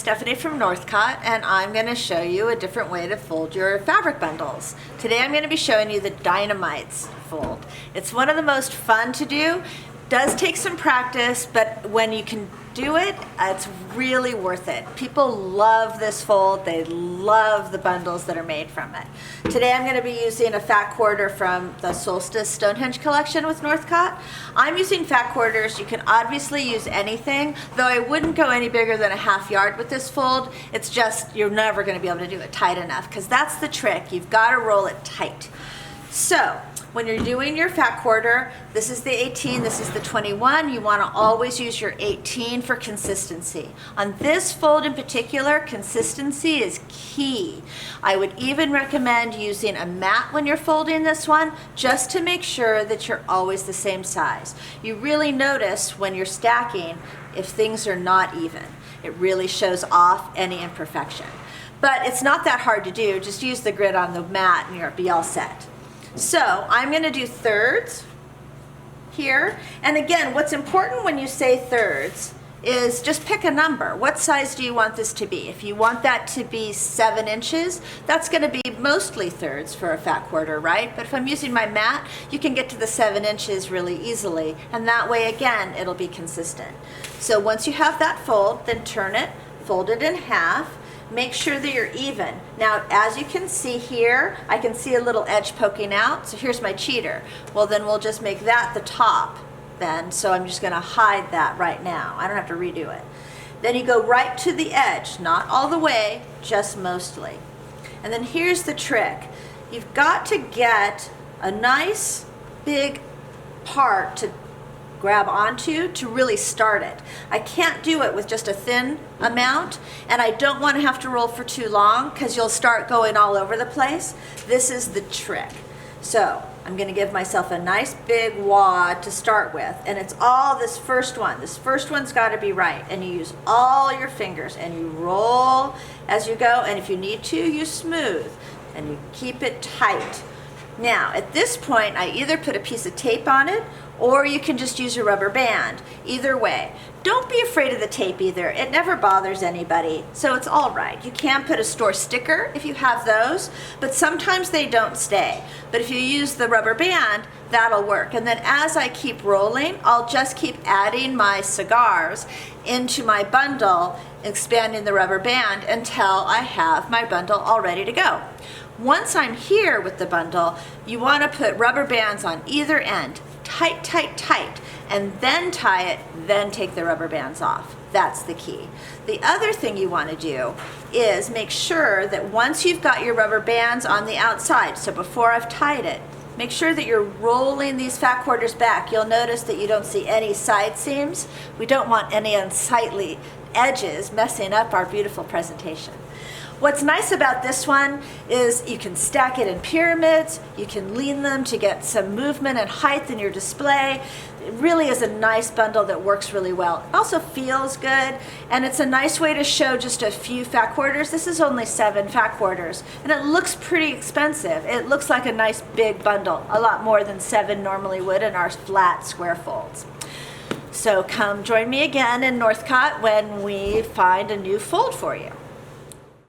Stephanie from Northcott, and I'm going to show you a different way to fold your fabric bundles. Today I'm going to be showing you the Dynamites fold. It's one of the most fun to do. Does take some practice, but when you can do it, it's really worth it. People love this fold. They love the bundles that are made from it. Today I'm going to be using a fat quarter from the Solstice Stonehenge collection with Northcott. I'm using fat quarters. You can obviously use anything, though I wouldn't go any bigger than a ½ yard with this fold. It's just you're never going to be able to do it tight enough, because that's the trick. You've got to roll it tight. So when you're doing your fat quarter, this is the 18, this is the 21, you want to always use your 18 for consistency. On this fold in particular, consistency is key. I would even recommend using a mat when you're folding this one, just to make sure that you're always the same size. You really notice when you're stacking if things are not even. It really shows off any imperfection. But it's not that hard to do, just use the grid on the mat and you'll be all set. So I'm going to do thirds here, and again, what's important when you say thirds is just pick a number. What size do you want this to be? If you want that to be 7 inches, that's going to be mostly thirds for a fat quarter, right? But if I'm using my mat, you can get to the 7 inches really easily, and that way again it'll be consistent. So once you have that fold, then turn it, fold it in half. Make sure that you're even. Now, as you can see here, I can see a little edge poking out, so here's my cheater. Well, then we'll just make that the top then, so I'm just gonna hide that right now. I don't have to redo it. Then you go right to the edge, not all the way, just mostly. And then here's the trick. You've got to get a nice big part to grab onto to really start it. I can't do it with just a thin amount, and I don't want to have to roll for too long because you'll start going all over the place. This is the trick. So I'm going to give myself a nice big wad to start with, and it's all this first one. This first one's got to be right, and you use all your fingers and you roll as you go, and if you need to, you smooth and you keep it tight. Now, at this point, I either put a piece of tape on it or you can just use a rubber band. Either way. Don't be afraid of the tape either. It never bothers anybody, so it's all right. You can put a store sticker if you have those, but sometimes they don't stay. But if you use the rubber band, that'll work. And then as I keep rolling, I'll just keep adding my cigars into my bundle, expanding the rubber band until I have my bundle all ready to go. Once I'm here with the bundle, you want to put rubber bands on either end. Tight, tight, tight, and then tie it, then take the rubber bands off. That's the key. The other thing you want to do is make sure that once you've got your rubber bands on the outside, so before I've tied it, make sure that you're rolling these fat quarters back. You'll notice that you don't see any side seams. We don't want any unsightly edges messing up our beautiful presentation. What's nice about this one is you can stack it in pyramids, you can lean them to get some movement and height in your display. It really is a nice bundle that works really well. It also feels good, and it's a nice way to show just a few fat quarters. This is only 7 fat quarters, and it looks pretty expensive. It looks like a nice big bundle, a lot more than 7 normally would in our flat square folds. So come join me again in Northcott when we find a new fold for you.